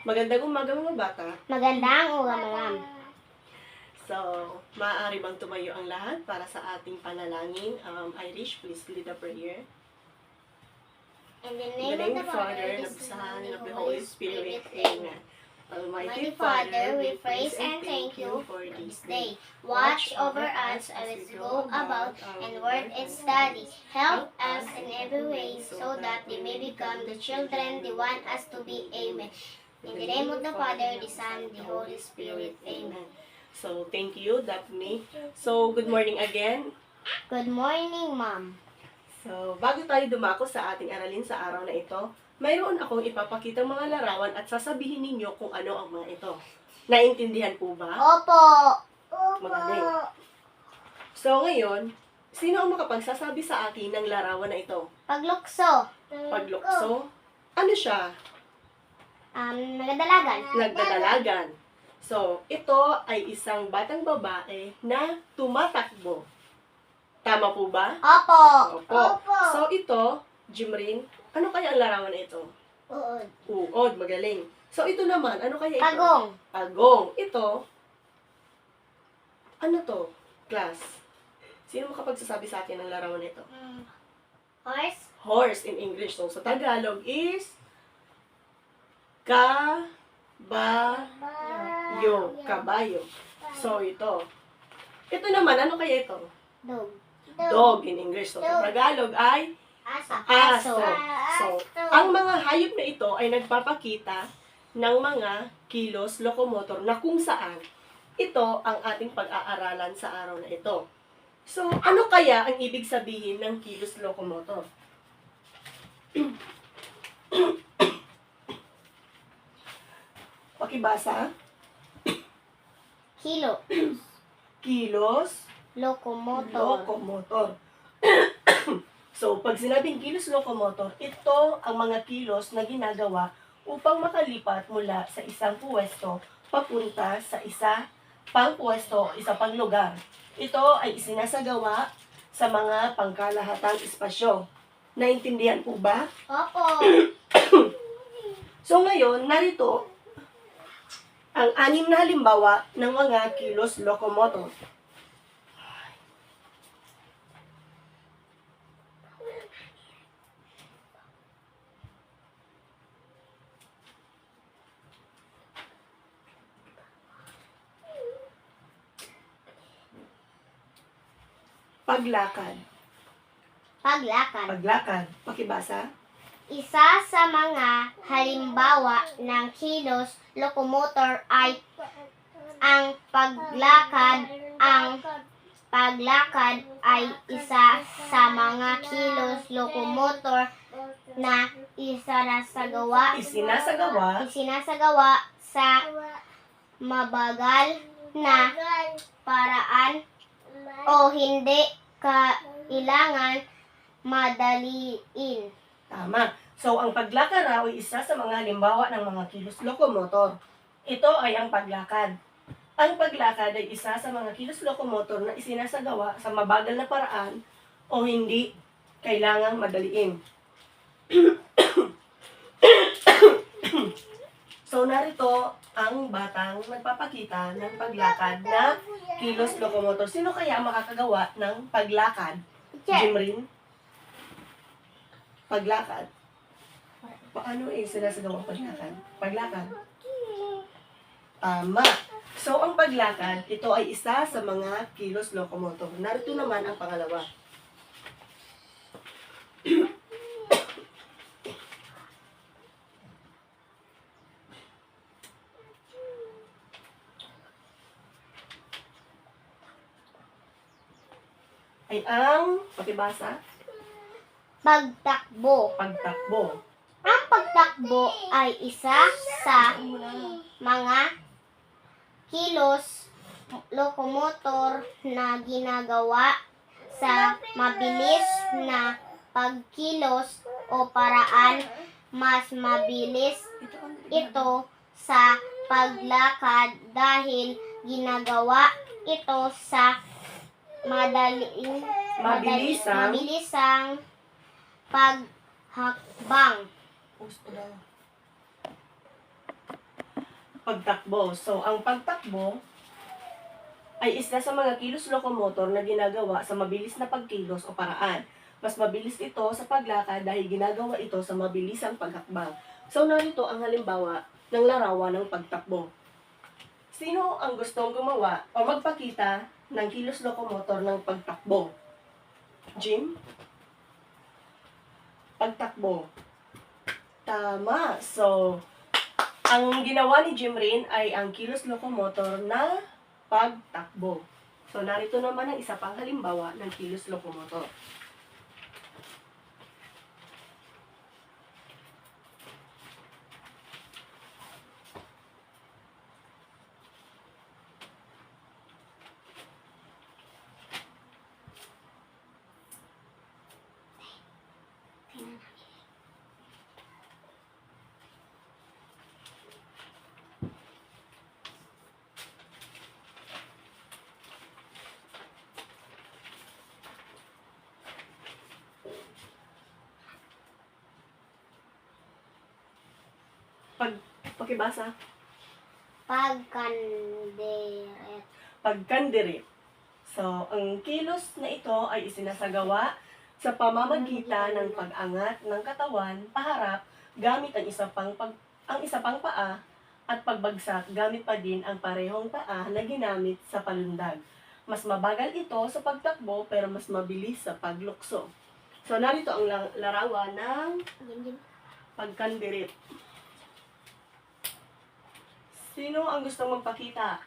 Magandang umaga mga bata. Magandang umaga, ma'am. So, maaari bang tumayo ang lahat para sa ating panalangin? Irish, please lead a prayer. In the In name the name of of the the Father, Father, and of the the Son, Son, and and of of the the Holy Holy Spirit. Spirit. Amen. Almighty Father, we praise and thank you for this day. Watch over us as we go about and work and study. Help us in every way so that we may become the children you want us to be. Amen. In the name of the Father, the Son, the Holy Spirit. Amen. So, thank you, Daphne. So, good morning again. Good morning, ma'am. So, bago tayo dumako sa ating aralin sa araw na ito, mayroon akong ipapakitang mga larawan at sasabihin ninyo kung ano ang mga ito. Naintindihan po ba? Opo. Magaling. So, ngayon, sino ang makapagsasabi sa akin ng larawan na ito? Paglukso. Paglukso? Ano siya? Nagadalagan. Nagdadalagan. So, ito ay isang batang babae na tumatakbo. Tama po ba? Opo. Opo. So, ito, Jimrin, ano kaya ang larawan na ito? Uod. Uod, magaling. So, ito naman, ano kaya ito? Pagong. Pagong. Ito, ano to? Class. Sino makapagsasabi sa akin ng larawan na ito? Horse. Horse in English. So, sa Tagalog is kabayo. Kabayo. So, ito. Ito naman, ano kaya ito? Dog. Dog in English. So, sa Tagalog ay aso. So, ang mga hayop na ito ay nagpapakita ng mga kilos locomotor na kung saan ito ang ating pag-aaralan sa araw na ito. So, ano kaya ang ibig sabihin ng kilos locomotor? Pakibasa. Kilo. Kilos Locomotor. locomotor. So, pag sinabing kilos locomotor, ito ang mga kilos na ginagawa upang makalipat mula sa isang puwesto papunta sa isa pang puwesto, isa pang lugar. Ito ay isinasagawa sa mga pangkalahatang espasyo. Naintindihan po ba? Opo. So ngayon, narito ang 6 na halimbawa ng mga kilos locomotor. Paglakad. Paglakad. Paglakad. Pakibasa. Isa sa mga halimbawa ng kilos locomotor ay ang paglakad. Ang paglakad ay isa sa mga kilos locomotor na isinasagawa sa mabagal na paraan o hindi kailangan madaliin. Tama. So, ang paglakad raw ay isa sa mga halimbawa ng mga kilos locomotor. Ito ay ang paglakad. Ang paglakad ay isa sa mga kilos locomotor na isinasagawa sa mabagal na paraan o hindi kailangang madaliin. So, narito ang batang nagpapakita ng paglakad na kilos locomotor. Sino kaya ang makakagawa ng paglakad? Jimrin? Paglakad. Paano sinasagawa ang paglakad? Paglakad. Tama. So, ang paglakad, ito ay isa sa mga kilos locomotor. Narito naman ang pangalawa. Ay ang, pakibasa, Pagtakbo. pagtakbo. Ang pagtakbo ay isa sa mga kilos locomotor na ginagawa sa mabilis na pagkilos o paraan mas mabilis ito sa paglakad dahil ginagawa ito sa mabilisang paghakbang. pagtakbo. So, ang pagtakbo ay isa sa mga kilos lokomotor na ginagawa sa mabilis na pagkilos o paraan. Mas mabilis ito sa paglakad dahil ginagawa ito sa mabilisang paghakbang. So, narito ang halimbawa ng larawan ng pagtakbo. Sino ang gustong gumawa o magpakita ng kilos lokomotor ng pagtakbo? Jim? Pagtakbo. Tama. So, ang ginawa ni Jim rin ay ang kilos lokomotor na pagtakbo. So, narito naman ang isa pang halimbawa ng kilos lokomotor. Pakibasa. Pagkanderet. Pagkandirit. So, ang kilos na ito ay isinasagawa sa pamamagitan ng pag-angat ng katawan paharap gamit ang isa pang paa at pagbagsak gamit pa din ang parehong paa na ginamit sa palundag. Mas mabagal ito sa pagtakbo pero mas mabilis sa paglukso. So, narito ang larawan ng pagkandirit. Sino ang gustong magpakita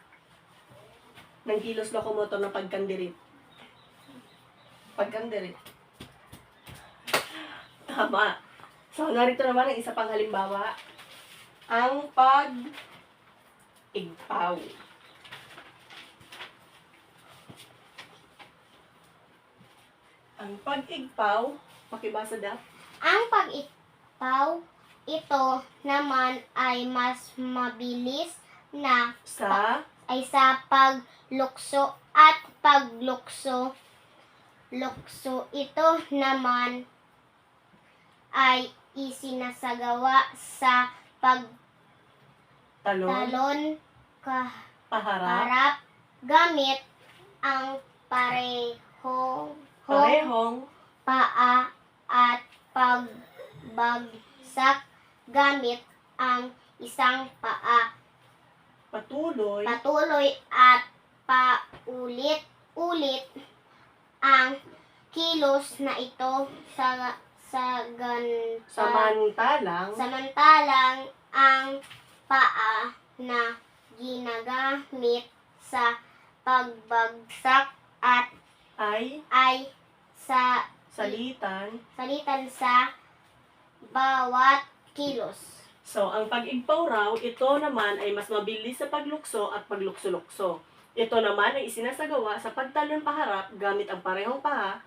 ng kilos lokomotor ng pagkandirit? Pagkandirit. Tama. So, narito naman ang isa pang halimbawa. Ang pag-igpaw. Ang pag-igpaw, pakibasa daw. Ang pag-ipaw, ito naman ay mas mabilis na Sa sa paglukso at paglukso. Ito naman ay isinasagawa sa talon, pagtalon paharap, kaharap gamit ang parehong paa at pagbagsak gamit ang isang paa. patuloy, Patuloy at paulit-ulit ang kilos na ito samantalang ang paa na ginagamit sa pagbagsak at ay salitan salitan. sa bawat kilos. So, ang pag-igpaw raw, ito naman ay mas mabilis sa paglukso at paglukso-lukso. Ito naman ay isinasagawa sa pagtalon paharap gamit ang parehong paa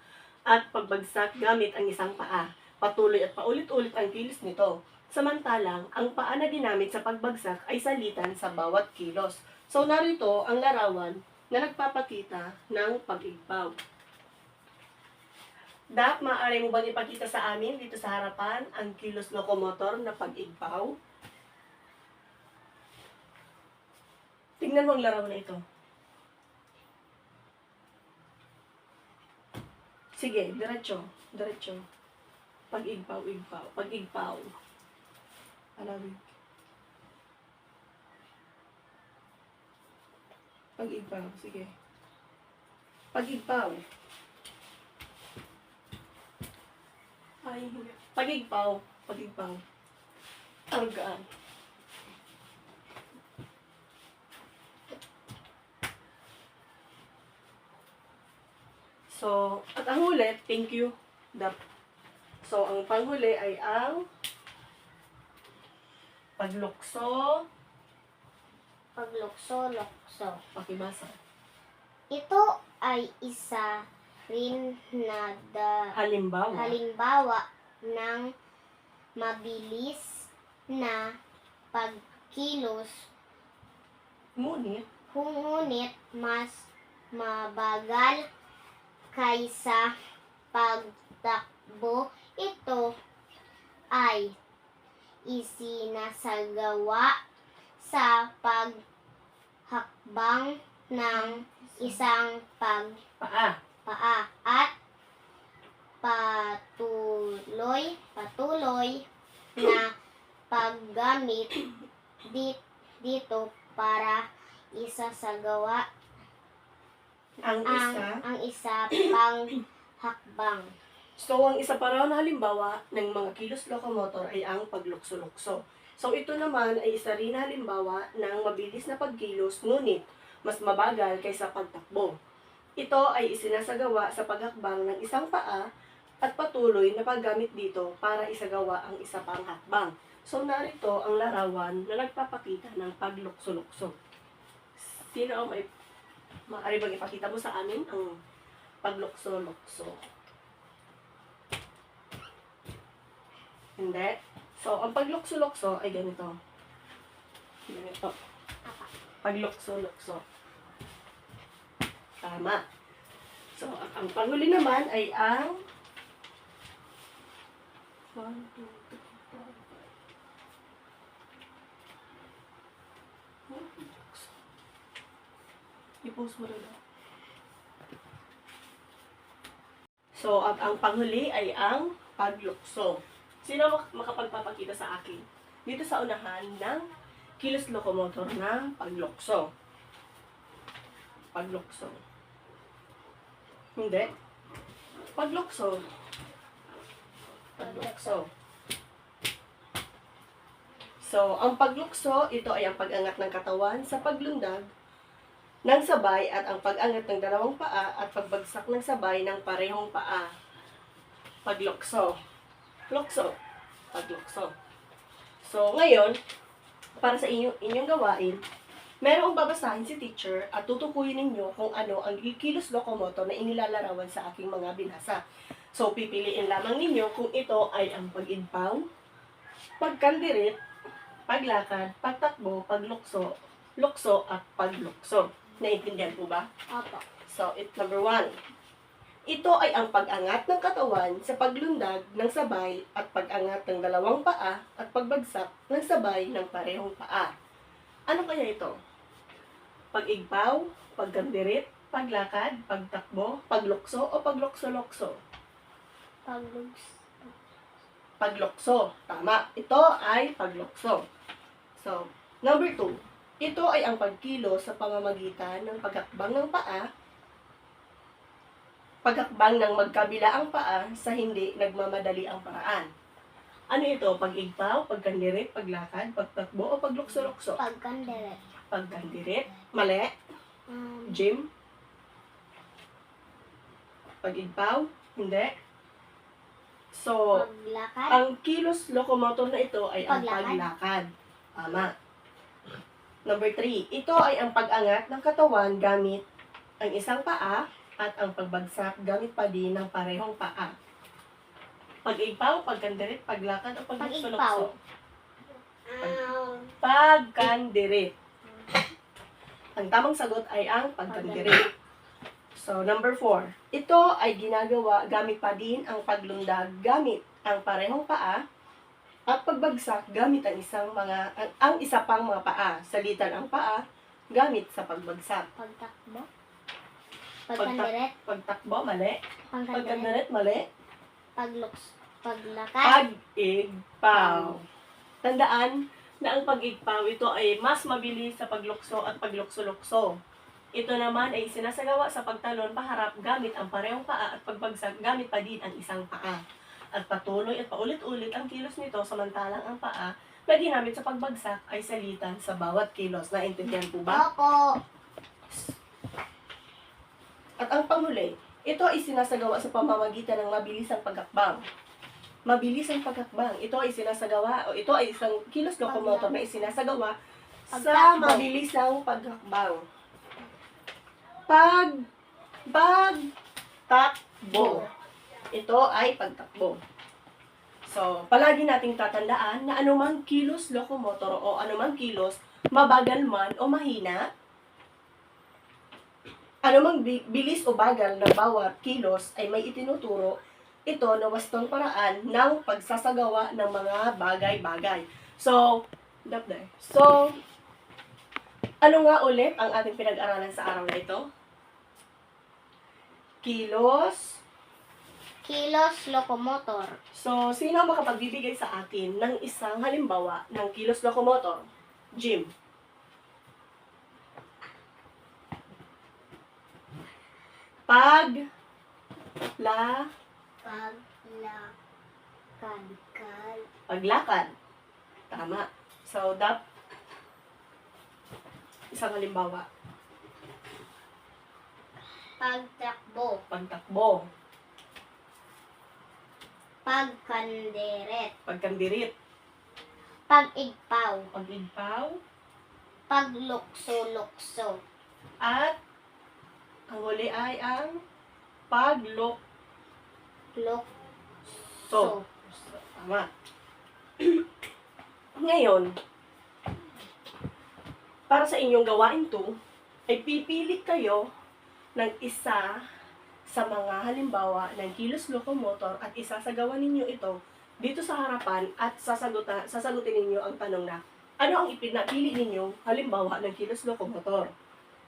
at pagbagsak gamit ang isang paa. Patuloy at paulit-ulit ang kilos nito. Samantalang, ang paa na ginamit sa pagbagsak ay salitan sa bawat kilos. So, narito ang larawan na nagpapakita ng pag-igpaw. Dak, maaari mo bang ipakita sa amin dito sa harapan ang kilos lokomotor na pag-igpaw? Tingnan mo ang larawan na ito. Sige, diretso. Pag-igpaw. Pag-igpaw. Alawin. Pag-igpaw, sige. Pag-igpaw. Ay, hindi. Pag-igpaw. Ang gaan. So, at ang huli, thank you. So, ang panghuli ay ang paglukso. Paglukso-lukso. Pakibasa. Ito ay isa rin na halimbawa ng mabilis na pagkilos, ngunit mas mabagal kaysa pagtakbo. Ito ay isinasagawa sa paghakbang ng isang Paa. paa at patuloy na paggamit dito para isasagawa Ang isa. ang isa pang hakbang. So, ang isa pa raw na halimbawa ng mga kilos locomotor ay ang paglukso-lukso. So, ito naman ay isa rin na halimbawa ng mabilis na pagkilos, ngunit mas mabagal kaysa pagtakbo. Ito ay isinasagawa sa paghakbang ng isang paa at patuloy na paggamit dito para isagawa ang isa pang hakbang. So, narito ang larawan na nagpapakita ng paglukso-lukso. Sino ang maaari bang ipakita mo sa amin ang paglukso-lukso? Hindi. So, ang paglukso-lukso ay ganito. Ganito. Paglukso-lukso. Tama. So, ang panghuli naman ay ang 1, 2, 3, 4. I-post mo rin. So, ang panghuli ay ang paglukso. Sino makapagpapakita sa akin? Dito sa unahan ng kilos locomotor ng paglukso. Paglukso. Hindi. Paglukso. Paglukso. So, ang paglukso, ito ay ang pag-angat ng katawan sa paglundag ng sabay at ang pag-angat ng dalawang paa at pagbagsak ng sabay ng parehong paa. Paglukso. Lukso. Paglukso. So, ngayon, para sa inyong gawain, merong babasahin si teacher at tutukuyin ninyo kung ano ang kilos locomotor na inilalarawan sa aking mga binasa. So, pipiliin lamang ninyo kung ito ay ang pag-idpaw, pagkandirit, paglakad, pagtakbo, paglukso, lukso, at paglukso. Naintindihan po ba? Opo. So, number 1. Ito ay ang pag-angat ng katawan sa paglundag ng sabay at pag-angat ng dalawang paa at pagbagsak ng sabay ng parehong paa. Ano kaya ito? Pag-igpaw, paggandirit, paglakad, pagtakbo, paglukso, o paglukso-lukso? Paglukso. Tama. Ito ay paglukso. So, number 2. Ito ay ang pagkilos sa pamamagitan ng paghakbang ng paa, paghakbang ng magkabila ang paa sa hindi nagmamadali ang paraan. Ano ito? Pag-igpaw, pagkandirit, paglakad, pagtakbo, o paglukso-lukso? Pagkandirit. Pagkandirit. Mali. Jim? Pag-igpaw? Hindi. So, Paglakad. ang kilos locomotor na ito ay ang Paglakad. paglakad. Tama. Number 3. Ito ay ang pag-angat ng katawan gamit ang isang paa at ang pagbagsak gamit pa din ng parehong paa. Pag-igpaw, pagkandirit, paglakad, o paglukso-lukso? Pagkandirit. Ang tamang sagot ay ang pagkandirit. So, number 4. Ito ay ginagawa gamit pa din ang paglundag gamit ang parehong paa at pagbagsak gamit ang isa pang mga paa. Salitan ang paa gamit sa pagbagsak. Pagtakbo. Pagkandirit. Pagtakbo, mali. Pagkandirit. Pagkandirit, mali. Paglakad. Pag-igpaw. Tandaan na ang pag-igpaw, ito ay mas mabilis sa paglukso at paglukso-lukso. Ito naman ay sinasagawa sa pagtalon paharap gamit ang parehong paa at pagbagsak gamit pa din ang isang paa. At patuloy at paulit-ulit ang kilos nito samantalang ang paa na ginamit sa pagbagsak ay salitan sa bawat kilos. Naintindihan po ba? Opo. At ang panghuli, ito ay sinasagawa sa pamamagitan ng mabilisang paghakbang. Mabilisang paghakbang. Ito ay sinasagawa, o ito ay isang kilos locomotor na isinasagawa sa Pagtakbo. mabilisang paghakbang. Pagtakbo. Ito ay pagtakbo. So, palagi nating tatandaan na anumang kilos locomotor o anumang kilos, mabagal man o mahina, anumang bilis o bagal ng bawat kilos ay may itinuturo ito na wastong paraan ng pagsasagawa ng mga bagay-bagay. So, Ano nga ulit ang ating pinag-aralan sa araw na ito? Kilos. Kilos locomotor. So, sino ang makapagbibigay sa atin ng isang halimbawa ng kilos locomotor? Jim. Paglakad. Tama. So, isang halimbawa. Pagtakbo. Pagtakbo. Pagkanderet. Pagkandirit. Pag-igpaw. Pag-igpaw. Paglukso-lukso. At ang huli ay ang paglukso. Lukso. Tama. Ngayon, para sa inyong gawain to, ay pipili kayo ng isa sa mga halimbawa ng kilos locomotor at isasagawa ninyo ito dito sa harapan at sasagutin ninyo ang tanong na ano ang ipinapili ninyong halimbawa ng kilos locomotor.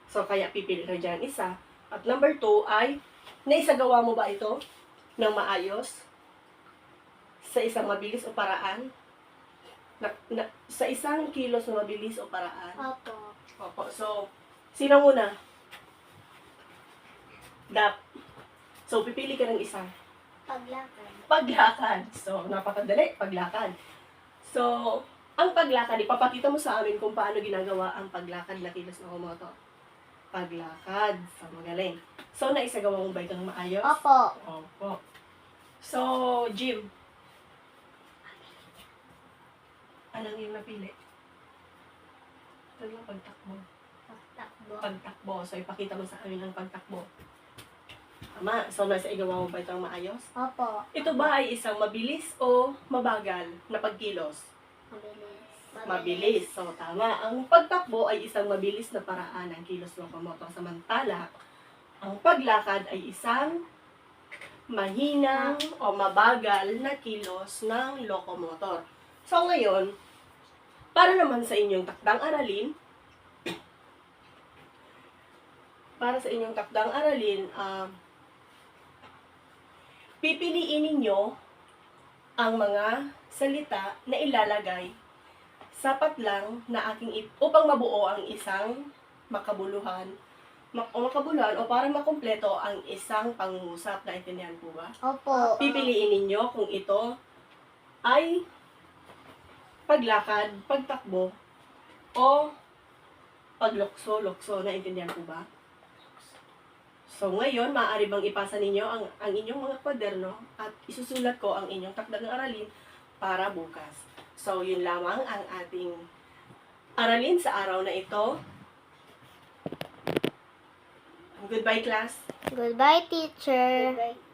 So, kaya pipili kayo dyan isa. At number 2 ay, naisagawa mo ba ito ng maayos? Sa isang mabilis o paraan? Sa isang kilos na mabilis o paraan? Opo. Opo. So, sino muna? Dap. So, pipili ka ng isa. Paglakad. Paglakad. So, napakadali. Paglakad. So, ang paglakad, ipapakita mo sa amin kung paano ginagawa ang paglakad na kilos locomotor. Paglakad. So, magaling. So, naisagawa mo ba ito ng maayos? Opo. Opo. So, Jim. Anong yung napili? Ito yung pagtakbo. Pagtakbo. Pagtakbo. So, ipakita mo sa amin ang pagtakbo. Tama. So, nasa igawa mo ba itong maayos? Opo. Ito ba ay isang mabilis o mabagal na pagkilos? Mabilis. Mabilis. So, tama. Ang pagtakbo ay isang mabilis na paraan ng kilos locomotor. Samantala, ang paglakad ay isang mahinang o mabagal na kilos ng locomotor. So, ngayon, para naman sa inyong takdang aralin, pipiliin ninyo ang mga salita na ilalagay sapat lang na upang mabuo ang isang makabuluhan o para makumpleto ang isang pangungusap. Naintindihan po ba? Opo. Pipiliin ninyo kung ito ay paglakad, pagtakbo, o paglukso-lukso. Naintindihan po ba? So, ngayon, maaari bang ipasa ninyo ang inyong mga kwaderno at isusulat ko ang inyong takdang aralin para bukas. So, yun lamang ang ating aralin sa araw na ito. Goodbye, class. Goodbye, teacher. Goodbye.